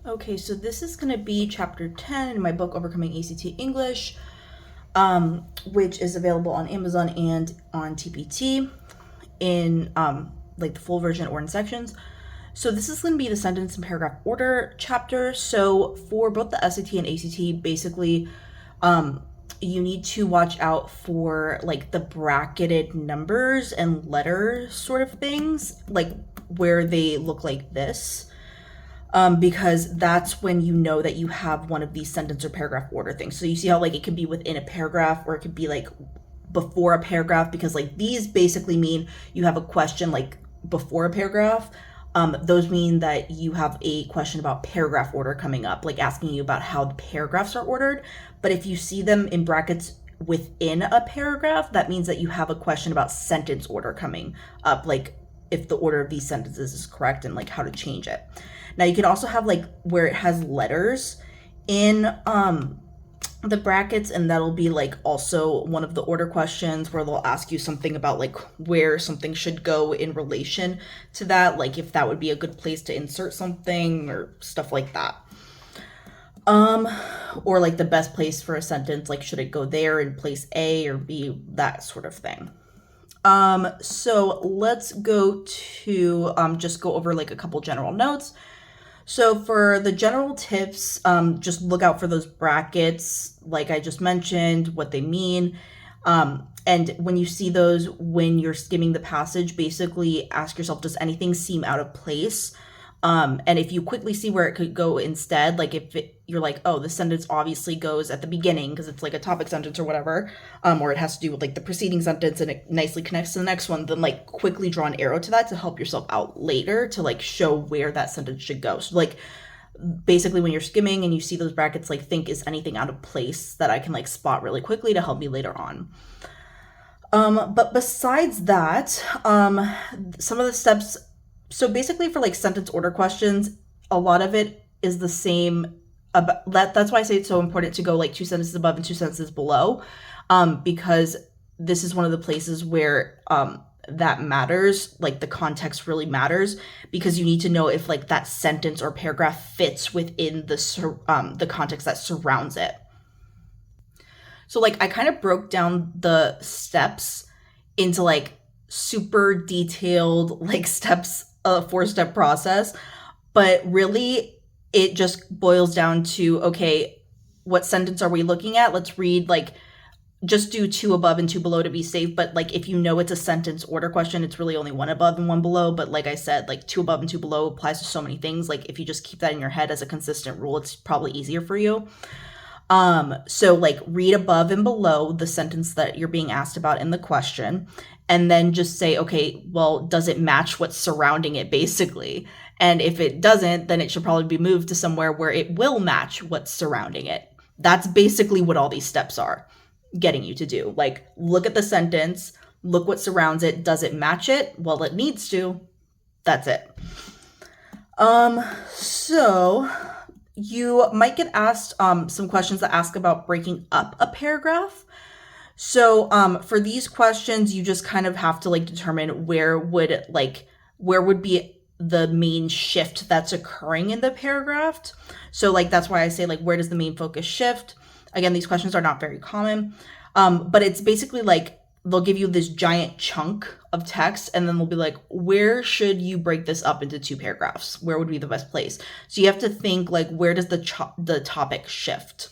Okay, so this is going to be chapter 10 in my book Overcoming ACT English, which is available on Amazon and on TPT in like the full version or in sections. So this is going to be the sentence and paragraph order chapter. So for both the SAT and ACT, basically, you need to watch out for like the bracketed numbers and letter sort of things, like where they look like this, because that's when you know that you have one of these sentence or paragraph order things. So you see how like it could be within a paragraph or it could be like before a paragraph, because like these basically mean you have a question like before a paragraph. Those mean that you have a question about paragraph order coming up, like asking you about how the paragraphs are ordered. But if you see them in brackets within a paragraph, that means that you have a question about sentence order coming up, like if the order of these sentences is correct and like how to change it. Now you can also have like where it has letters in the brackets, and that'll be like also one of the order questions where they'll ask you something about like where something should go in relation to that, like if that would be a good place to insert something or stuff like that. Or like the best place for a sentence, like should it go there in place A or B, that sort of thing. So let's go to just go over like a couple general notes. So for the general tips, just look out for those brackets, like I just mentioned, what they mean. And when you see those, when you're skimming the passage, basically ask yourself, does anything seem out of place? And if you quickly see where it could go instead, like if you're like, oh, this sentence obviously goes at the beginning because it's like a topic sentence or whatever, or it has to do with like the preceding sentence and it nicely connects to the next one, then like quickly draw an arrow to that to help yourself out later to like show where that sentence should go. So like basically when you're skimming and you see those brackets, like think, is anything out of place that I can like spot really quickly to help me later on. But besides that, some of the steps, so basically for like sentence order questions, a lot of it is the same. That's why I say it's so important to go like two sentences above and two sentences below, because this is one of the places where that matters, like the context really matters, because you need to know if like that sentence or paragraph fits within the context that surrounds it. So like I kind of broke down the steps into like super detailed like steps, a 4-step process, but really it just boils down to, okay, what sentence are we looking at? Let's read like just do 2 above and 2 below to be safe. But like if you know it's a sentence order question, it's really only 1 above and 1 below. But like I said, like 2 above and 2 below applies to so many things. Like if you just keep that in your head as a consistent rule, it's probably easier for you. So like read above and below the sentence that you're being asked about in the question, and then just say, okay, well, does it match what's surrounding it basically? And if it doesn't, then it should probably be moved to somewhere where it will match what's surrounding it. That's basically what all these steps are getting you to do. Like look at the sentence, look what surrounds it. Does it match it? Well, it needs to. That's it. So you might get asked some questions that ask about breaking up a paragraph. So for these questions, you just kind of have to like determine where would be the main shift that's occurring in the paragraph. So like that's why I say like where does the main focus shift? Again, these questions are not very common, but it's basically like they'll give you this giant chunk of text and then they'll be like, where should you break this up into 2 paragraphs? Where would be the best place? So you have to think like, where does the topic shift?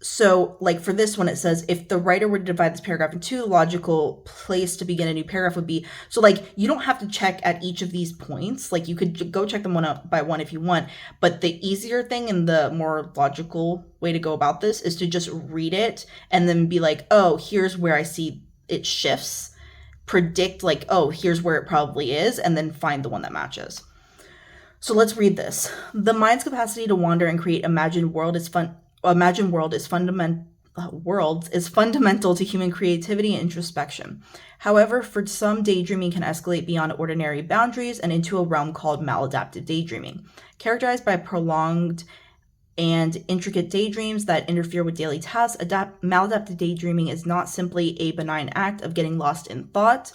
So like for this one, it says, if the writer were to divide this paragraph in 2, the logical place to begin a new paragraph would be, so like you don't have to check at each of these points. Like you could go check them one up by one if you want, but the easier thing and the more logical way to go about this is to just read it and then be like, oh, here's where I see it shifts, predict like, oh, here's where it probably is, and then find the one that matches. So let's read this. The mind's capacity to wander and create imagined worlds is fundamental to human creativity and introspection. However, for some, daydreaming can escalate beyond ordinary boundaries and into a realm called maladaptive daydreaming, characterized by prolonged and intricate daydreams that interfere with daily tasks. Maladaptive daydreaming is not simply a benign act of getting lost in thought.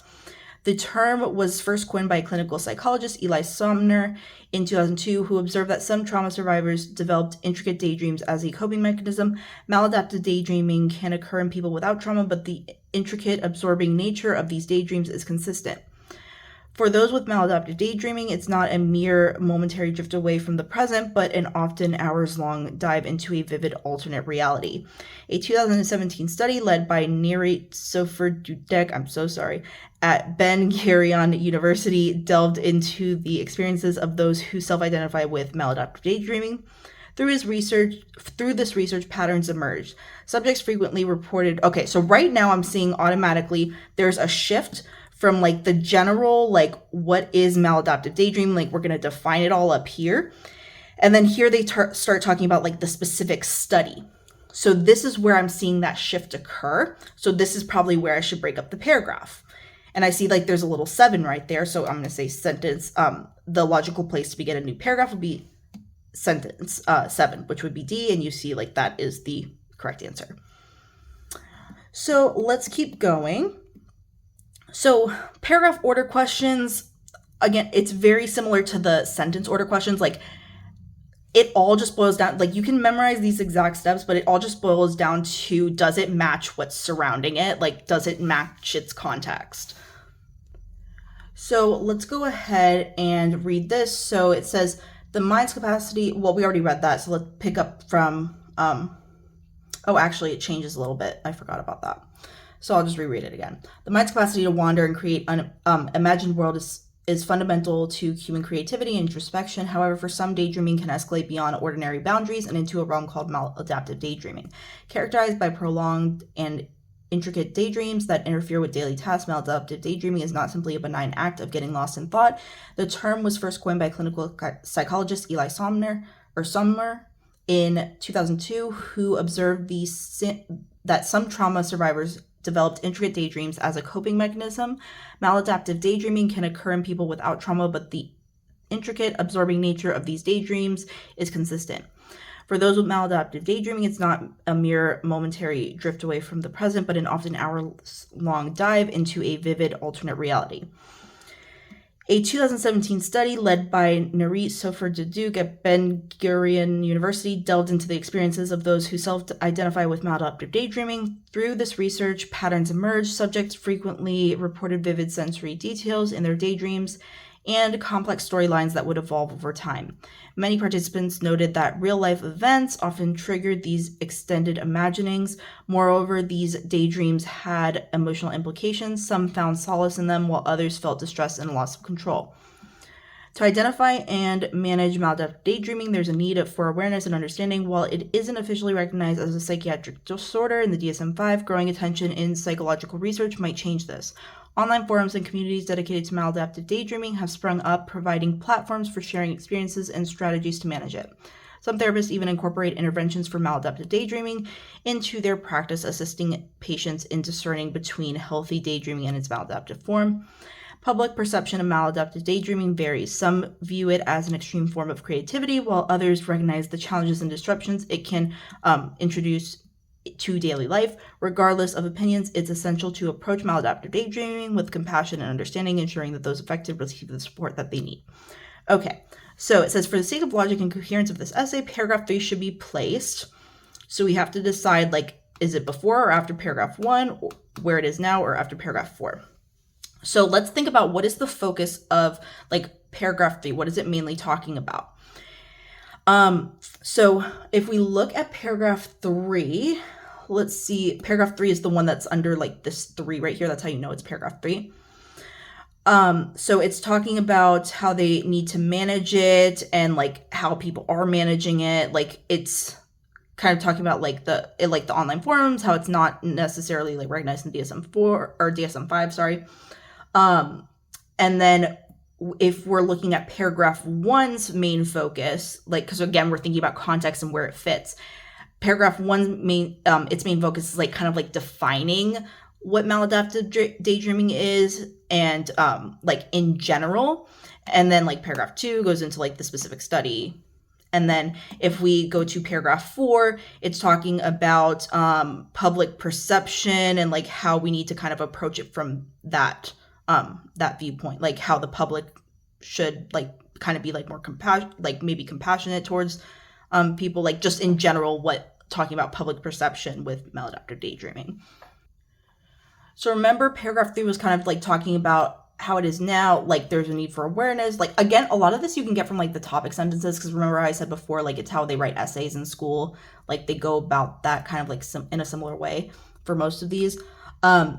The term was first coined by clinical psychologist Eli Somner in 2002, who observed that some trauma survivors developed intricate daydreams as a coping mechanism. Maladaptive daydreaming can occur in people without trauma, but the intricate, absorbing nature of these daydreams is consistent. For those with maladaptive daydreaming, it's not a mere momentary drift away from the present, but an often hours-long dive into a vivid alternate reality. A 2017 study led by Neri Sofer-Dudek, at Ben Gurion University delved into the experiences of those who self-identify with maladaptive daydreaming. Through this research, patterns emerged. Subjects frequently reported, okay, so right now I'm seeing automatically there's a shift from like the general, like what is maladaptive daydream, like we're going to define it all up here. And then here they start talking about like the specific study. So this is where I'm seeing that shift occur. So this is probably where I should break up the paragraph. And I see like there's a little 7 right there. So I'm going to say sentence. The logical place to begin a new paragraph would be sentence 7, which would be D. And you see like that is the correct answer. So let's keep going. So paragraph order questions, again, it's very similar to the sentence order questions. Like it all just boils down, like you can memorize these exact steps, but it all just boils down to, does it match what's surrounding it? Like, does it match its context? So let's go ahead and read this. So it says the mind's capacity, well, we already read that. So let's pick up from, oh, actually it changes a little bit. I forgot about that. So I'll just reread it again. The mind's capacity to wander and create an imagined world is fundamental to human creativity and introspection. However, for some, daydreaming can escalate beyond ordinary boundaries and into a realm called maladaptive daydreaming. Characterized by prolonged and intricate daydreams that interfere with daily tasks, maladaptive daydreaming is not simply a benign act of getting lost in thought. The term was first coined by clinical psychologist Eli Somner in 2002, who observed that some trauma survivors developed intricate daydreams as a coping mechanism. Maladaptive daydreaming can occur in people without trauma, but the intricate, absorbing nature of these daydreams is consistent. For those with maladaptive daydreaming, it's not a mere momentary drift away from the present, but an often hour-long dive into a vivid alternate reality. A 2017 study led by Neri Sofer-Dudek at Ben Gurion University delved into the experiences of those who self-identify with maladaptive daydreaming. Through this research, patterns emerged. Subjects frequently reported vivid sensory details in their daydreams and complex storylines that would evolve over time. Many participants noted that real-life events often triggered these extended imaginings. Moreover, these daydreams had emotional implications. Some found solace in them, while others felt distress and loss of control. To identify and manage maladaptive daydreaming, there's a need for awareness and understanding. While it isn't officially recognized as a psychiatric disorder in the DSM-5, growing attention in psychological research might change this. Online forums and communities dedicated to maladaptive daydreaming have sprung up, providing platforms for sharing experiences and strategies to manage it. Some therapists even incorporate interventions for maladaptive daydreaming into their practice, assisting patients in discerning between healthy daydreaming and its maladaptive form. Public perception of maladaptive daydreaming varies. Some view it as an extreme form of creativity, while others recognize the challenges and disruptions it can introduce to daily life. Regardless of opinions, it's essential to approach maladaptive daydreaming with compassion and understanding, ensuring that those affected receive the support that they need. Okay, so it says, for the sake of logic and coherence of this essay, paragraph 3 should be placed. So we have to decide, like, is it before or after paragraph 1, where it is now, or after paragraph 4? So let's think about what is the focus of, like, paragraph 3. What is it mainly talking about? So if we look at paragraph 3, let's see, paragraph 3 is the one that's under like this 3 right here. That's how you know it's paragraph 3. So it's talking about how they need to manage it and like how people are managing it. Like it's kind of talking about like the online forums, how it's not necessarily like recognized in DSM-4 or DSM-5, sorry. And then if we're looking at paragraph 1's main focus, like, because again, we're thinking about context and where it fits. Paragraph 1's its main focus is like kind of like defining what maladaptive daydreaming is and like in general. And then like paragraph 2 goes into like the specific study. And then if we go to paragraph 4, it's talking about public perception and like how we need to kind of approach it from that that viewpoint, like how the public should like kind of be like more like maybe compassionate towards people, like just in general, what talking about public perception with maladaptive daydreaming. So remember, paragraph 3 was kind of like talking about how it is now, like there's a need for awareness. Like again, a lot of this you can get from like the topic sentences, because remember I said before, like it's how they write essays in school. Like they go about that kind of like in a similar way for most of these.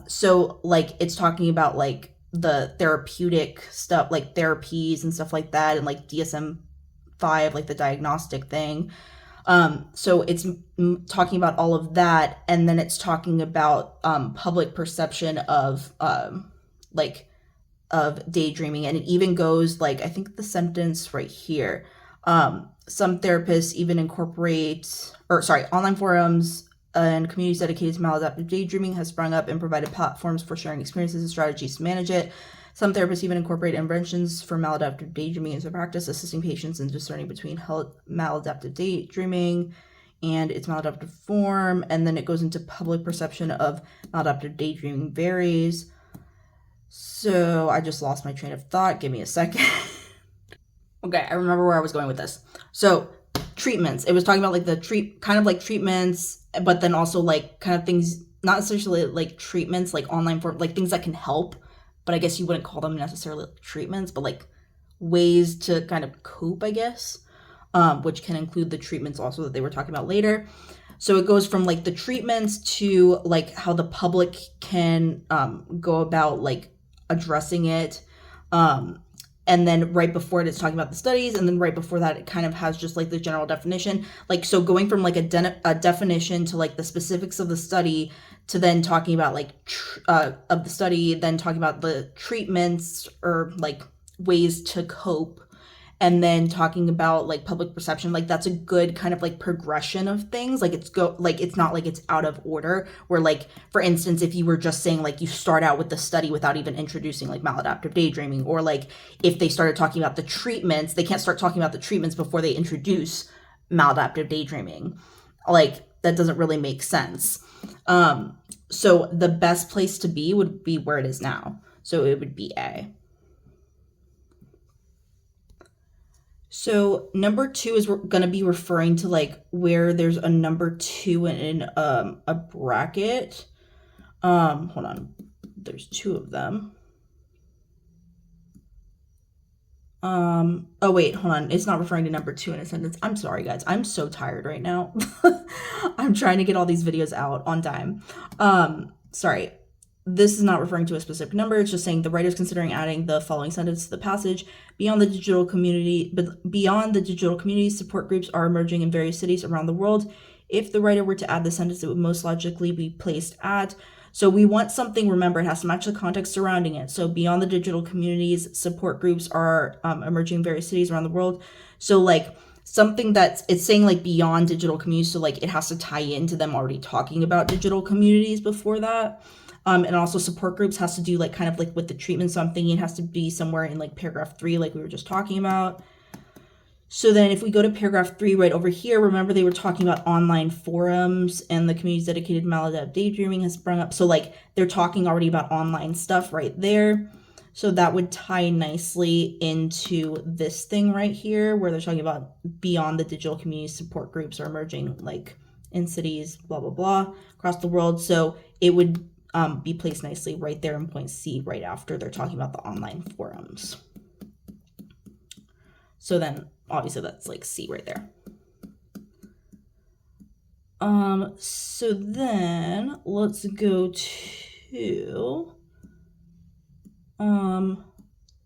So like it's talking about like the therapeutic stuff, like therapies and stuff like that, and like DSM-5, like the diagnostic thing. So it's talking about all of that, and then it's talking about public perception of like of daydreaming, and it even goes like, I think the sentence right here, some therapists even incorporate, or sorry, online forums and communities dedicated to maladaptive daydreaming has sprung up and provided platforms for sharing experiences and strategies to manage it. Some therapists even incorporate interventions for maladaptive daydreaming into practice, assisting patients in discerning between maladaptive daydreaming and its maladaptive form. And then it goes into public perception of maladaptive daydreaming varies. So I just lost my train of thought. Give me a second. Okay, I remember where I was going with this. So treatments. It was talking about like kind of like treatments, but then also like kind of things, not necessarily like treatments, like online form, like things that can help, but I guess you wouldn't call them necessarily treatments, but like ways to kind of cope, I guess, which can include the treatments also that they were talking about later. So it goes from like the treatments to like how the public can go about like addressing it. And then right before it, it's talking about the studies. And then right before that, it kind of has just like the general definition. Like, so going from like a definition to like the specifics of the study to then talking about like of the study, then talking about the treatments or like ways to cope, and then talking about like public perception. Like that's a good kind of like progression of things. Like it's not like it's out of order, where like, for instance, if you were just saying like you start out with the study without even introducing like maladaptive daydreaming, or like if they started talking about the treatments, they can't start talking about the treatments before they introduce maladaptive daydreaming. Like that doesn't really make sense. So the best place to be would be where it is now. So it would be A. So number 2 is going to be referring to like where there's a number 2 in a bracket. Hold on. There's 2 of them. Oh wait, hold on. It's not referring to number 2 in a sentence. I'm sorry, guys. I'm so tired right now. I'm trying to get all these videos out on time. Sorry. This is not referring to a specific number. It's just saying the writer is considering adding the following sentence to the passage. Beyond the digital community, support groups are emerging in various cities around the world. If the writer were to add the sentence, it would most logically be placed at. So we want something, remember, it has to match the context surrounding it. So beyond the digital communities, support groups are emerging in various cities around the world. So like something it's saying like beyond digital communities. So like it has to tie into them already talking about digital communities before that. And also support groups has to do like kind of like with the treatment. So I'm thinking it has to be somewhere in like paragraph 3, like we were just talking about. So then if we go to paragraph 3 right over here, remember they were talking about online forums and the communities dedicated to maladaptive daydreaming has sprung up. So like they're talking already about online stuff right there. So that would tie nicely into this thing right here where they're talking about beyond the digital community support groups are emerging like in cities, blah, blah, blah, across the world. So it would be placed nicely right there in point C right after they're talking about the online forums. So then obviously that's like C right there. So then let's go to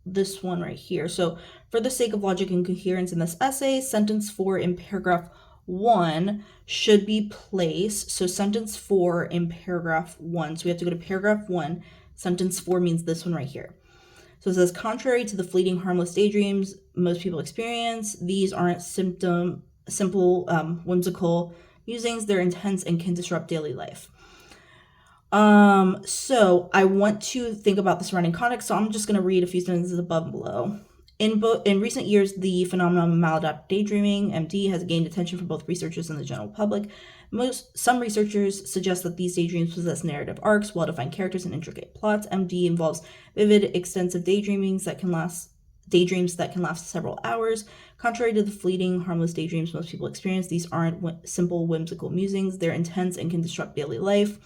this one right here. So for the sake of logic and coherence in this essay, sentence 4 in paragraph 1 should be placed. So sentence 4 in paragraph 1. So we have to go to paragraph 1. Sentence 4 means this one right here. So it says, contrary to the fleeting harmless daydreams most people experience, these aren't simple, whimsical musings. They're intense and can disrupt daily life. So I want to think about the surrounding context. So I'm just going to read a few sentences above and below. In recent years, the phenomenon of maladaptive daydreaming, MD, has gained attention from both researchers and the general public. Some researchers suggest that these daydreams possess narrative arcs, well-defined characters, and intricate plots. MD involves vivid, extensive daydreams that can last several hours. Contrary to the fleeting, harmless daydreams most people experience, these aren't simple, whimsical musings. They're intense and can disrupt daily life.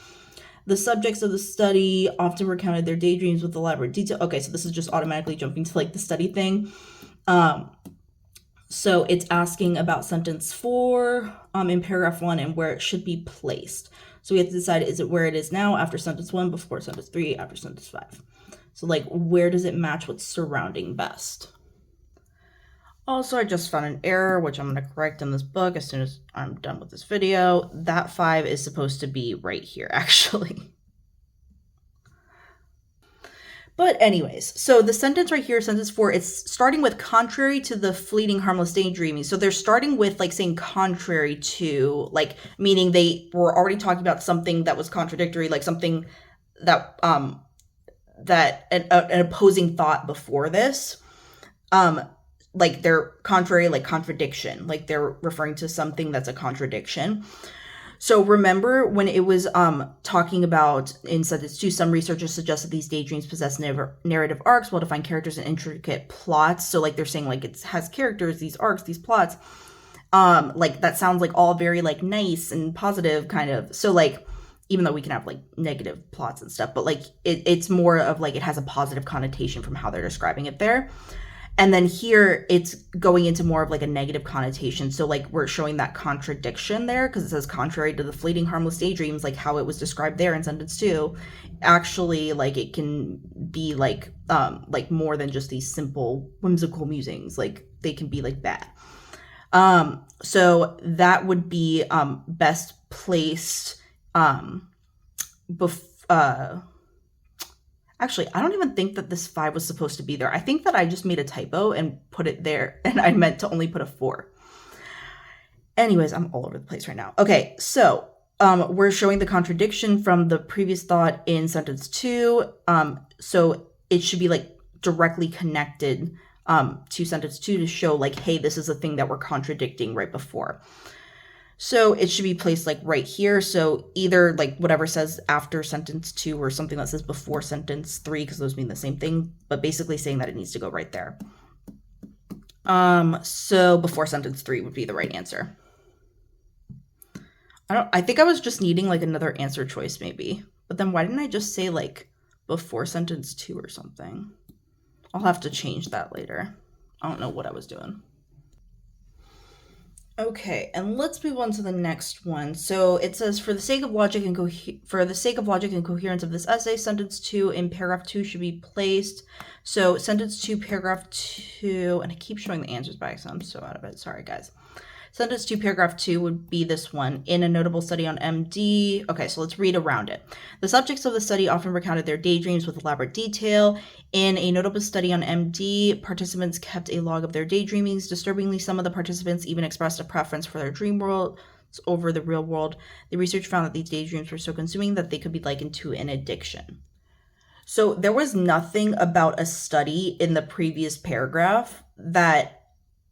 The subjects of the study often recounted their daydreams with elaborate detail. Okay, so this is just automatically jumping to like the study thing. So it's asking about sentence 4 in paragraph 1 and where it should be placed. So we have to decide, is it where it is now, after sentence 1, before sentence 3, after sentence 5? So like, where does it match what's surrounding best? Also, I just found an error, which I'm going to correct in this book as soon as I'm done with this video. That 5 is supposed to be right here, actually. But anyways, so the sentence right here, sentence 4, it's starting with contrary to the fleeting harmless daydreaming. So they're starting with like saying contrary to, like, meaning they were already talking about something that was contradictory, like something that, that an opposing thought before this. Like they're contrary, like contradiction, like they're referring to something that's a contradiction. So remember when it was talking about in sentence 2, some researchers suggest that these daydreams possess narrative arcs, well-defined characters, and intricate plots. So like they're saying like it has characters, these arcs, these plots. Like that sounds like all very like nice and positive kind of. So like even though we can have like negative plots and stuff, but like it's more of like it has a positive connotation from how they're describing it there. And then here it's going into more of like a negative connotation. So like we're showing that contradiction there because it says contrary to the fleeting harmless daydreams, like how it was described there in sentence 2. Actually, like it can be like more than just these simple whimsical musings. Like they can be like bad. So that would be best placed Actually, I don't even think that this 5 was supposed to be there. I think that I just made a typo and put it there, and I meant to only put a 4. Anyways, I'm all over the place right now. Okay, so we're showing the contradiction from the previous thought in sentence 2. So it should be like directly connected to sentence 2 to show like, hey, this is a thing that we're contradicting right before. So it should be placed like right here. So either like whatever says after sentence 2 or something that says before sentence 3, because those mean the same thing, but basically saying that it needs to go right there. So before sentence 3 would be the right answer. I think I was just needing like another answer choice maybe, but then why didn't I just say like before sentence 2 or something? I'll have to change that later. I don't know what I was doing. Okay, and let's move on to the next one. So it says, for the sake of logic and coherence of this essay, sentence 2 in paragraph 2 should be placed. So sentence 2, paragraph 2, and I keep showing the answers by accident. I'm so out of it. Sorry, guys. Sentence 2, paragraph 2 would be this one. In a notable study on MD. Okay, so let's read around it. The subjects of the study often recounted their daydreams with elaborate detail. In a notable study on MD, participants kept a log of their daydreamings. Disturbingly, some of the participants even expressed a preference for their dream world over the real world. The research found that these daydreams were so consuming that they could be likened to an addiction. So there was nothing about a study in the previous paragraph that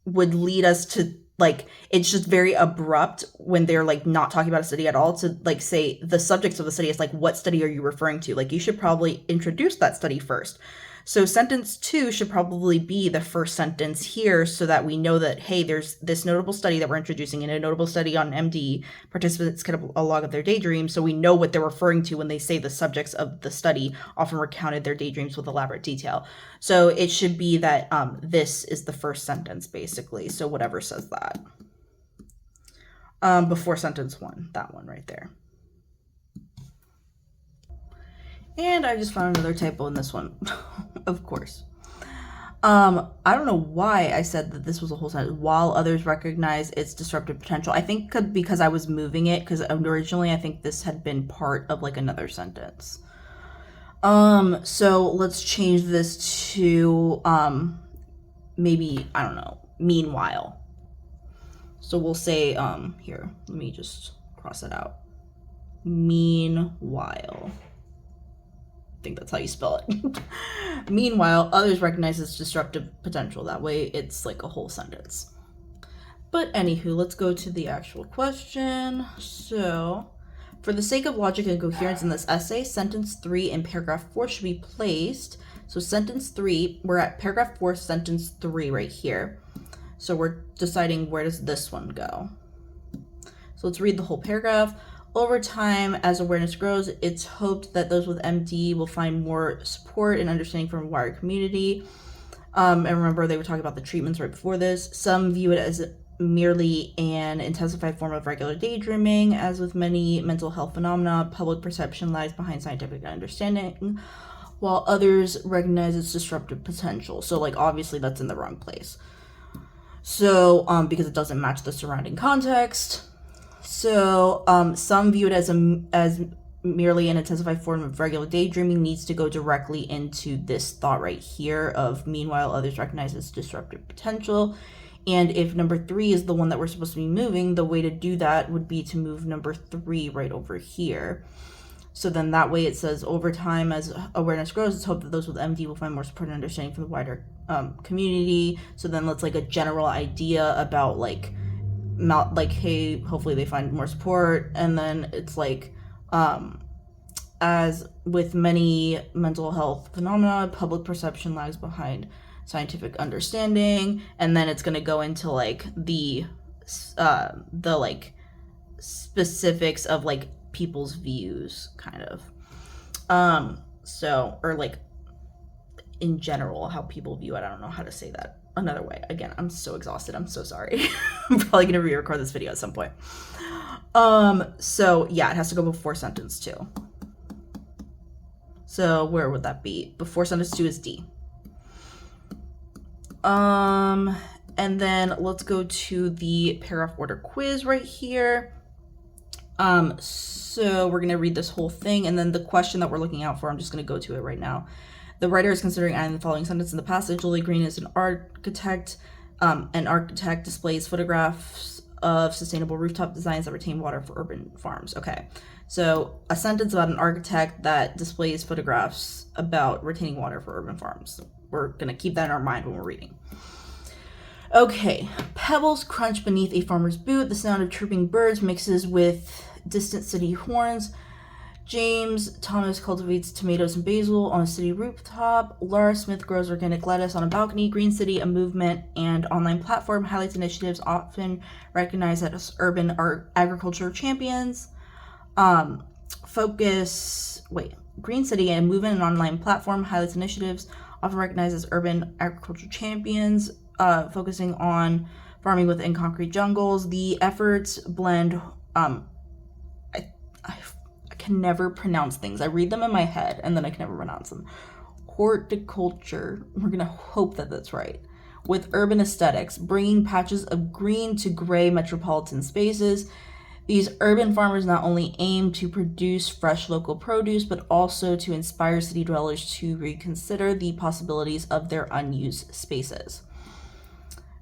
would lead us to like, it's just very abrupt when they're like not talking about a study at all to like say the subjects of the study is like, what study are you referring to? Like you should probably introduce that study first. So sentence 2 should probably be the first sentence here so that we know that, hey, there's this notable study that we're introducing. In a notable study on MD, participants kept a log of their daydreams, so we know what they're referring to when they say the subjects of the study often recounted their daydreams with elaborate detail. So it should be that this is the first sentence, basically. So whatever says that. Before sentence 1, that one right there. And I just found another typo in this one, of course. I don't know why I said that this was a whole sentence. While others recognize its disruptive potential. I think because I was moving it, because originally I think this had been part of like another sentence. So let's change this to maybe, I don't know, meanwhile. So we'll say here, let me just cross it out. Meanwhile. think that's how you spell it. Meanwhile, others recognize its disruptive potential. That way it's like a whole sentence. But anywho, let's go to the actual question. So, for the sake of logic and coherence in this essay, sentence 3 and paragraph 4 should be placed. So sentence 3, we're at paragraph 4, sentence 3 right here. So we're deciding where does this one go. So let's read the whole paragraph. Over time, as awareness grows, it's hoped that those with MD will find more support and understanding from a wider community. And remember, they were talking about the treatments right before this. Some view it as merely an intensified form of regular daydreaming. As with many mental health phenomena, public perception lies behind scientific understanding, while others recognize its disruptive potential. So, like, obviously that's in the wrong place. So, because it doesn't match the surrounding context. So, some view it as merely an intensified form of regular daydreaming needs to go directly into this thought right here of meanwhile others recognize its disruptive potential. And if number 3 is the one that we're supposed to be moving, the way to do that would be to move number 3 right over here. So then that way it says, over time, as awareness grows, it's hoped that those with MD will find more support and understanding from the wider community. So then let's like a general idea about like, not like, hey, hopefully they find more support. And then it's like, as with many mental health phenomena, public perception lags behind scientific understanding. And then it's going to go into like the like specifics of like people's views, kind of. So, or like in general, how people view it. I don't know how to say that another way. Again, I'm so exhausted. I'm so sorry. I'm probably gonna re-record this video at some point. So yeah, it has to go before sentence 2. So where would that be? Before sentence 2 is D. And then let's go to the paragraph order quiz right here. So we're going to read this whole thing, and then the question that we're looking out for, I'm just going to go to it right now. The writer is considering adding the following sentence in the passage. Lily Green is an architect. An architect displays photographs of sustainable rooftop designs that retain water for urban farms. Okay, so a sentence about an architect that displays photographs about retaining water for urban farms. We're going to keep that in our mind when we're reading. Okay, pebbles crunch beneath a farmer's boot. The sound of chirping birds mixes with distant city horns. James Thomas cultivates tomatoes and basil on a city rooftop. Laura Smith grows organic lettuce on a balcony. Green City, a movement and online platform, highlights initiatives often recognized as urban agriculture champions. Green City, a movement and online platform, highlights initiatives often recognized as urban agriculture champions, focusing on farming within concrete jungles. The efforts blend, I can never pronounce things. I read them in my head and then I can never pronounce them. Horticulture, we're gonna hope that that's right, with urban aesthetics, bringing patches of green to gray metropolitan spaces. These urban farmers not only aim to produce fresh local produce, but also to inspire city dwellers to reconsider the possibilities of their unused spaces.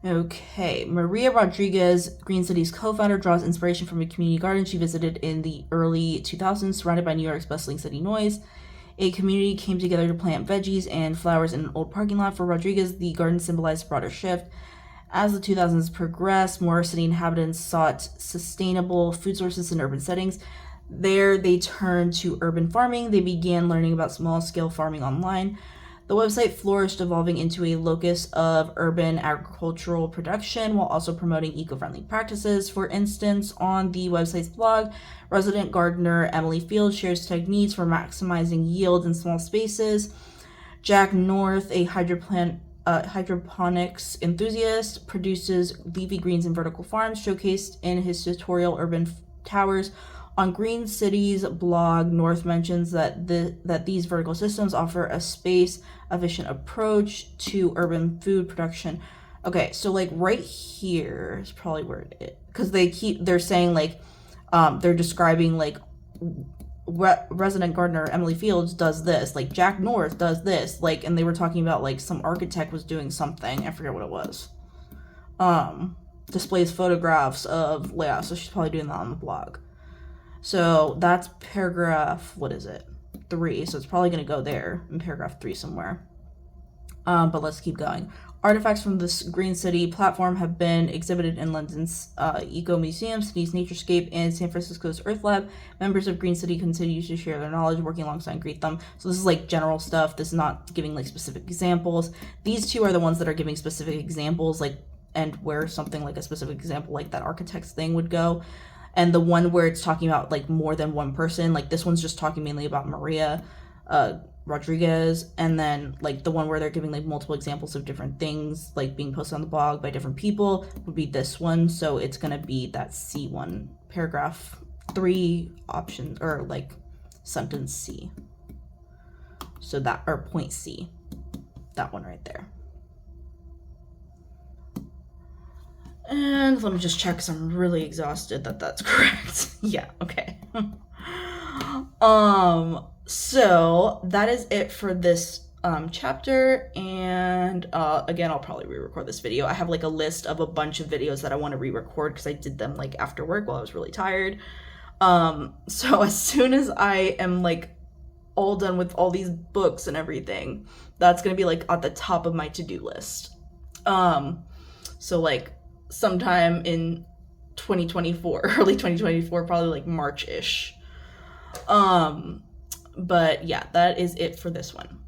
Okay, Maria Rodriguez, Green City's co-founder, draws inspiration from a community garden she visited in the early 2000s, surrounded by New York's bustling city noise. A community came together to plant veggies and flowers in an old parking lot. For Rodriguez, the garden symbolized a broader shift. As the 2000s progressed, more city inhabitants sought sustainable food sources in urban settings. There, they turned to urban farming. They began learning about small-scale farming online. The website flourished, evolving into a locus of urban agricultural production while also promoting eco-friendly practices. For instance, on the website's blog, resident gardener Emily Field shares techniques for maximizing yield in small spaces. Jack North, a hydroponics enthusiast, produces leafy greens in vertical farms, showcased in his tutorial Urban Towers. On Green City's blog, North mentions that these vertical systems offer a space-efficient approach to urban food production. Okay, so like right here is probably where it is, because they're saying like, they're describing like resident gardener Emily Fields does this, like Jack North does this, like, and they were talking about like some architect was doing something, I forget what it was. Displays photographs of, yeah, so she's probably doing that on the blog. So that's paragraph, what is it? 3, so it's probably going to go there in paragraph 3 somewhere. But let's keep going. Artifacts from this Green City platform have been exhibited in London's Eco Museum, City's Naturescape, and San Francisco's Earth Lab. Members of Green City continue to share their knowledge, working alongside Greet Them. So this is like general stuff. This is not giving like specific examples. These two are the ones that are giving specific examples, like, and where something like a specific example like that architect's thing would go. And the one where it's talking about like more than one person, like this one's just talking mainly about Maria Rodriguez, and then like the one where they're giving like multiple examples of different things like being posted on the blog by different people would be this one. So it's gonna be that C one, paragraph 3 options, or like sentence C. So that, or point C, that one right there. And let me just check because I'm really exhausted that that's correct. Yeah, okay. So that is it for this chapter, and again, I'll probably re-record this video. I have like a list of a bunch of videos that I want to re-record because I did them like after work while I was really tired. So as soon as I am like all done with all these books and everything, that's gonna be like at the top of my to-do list. So like sometime in 2024, early 2024, probably like March-ish. But yeah, that is it for this one.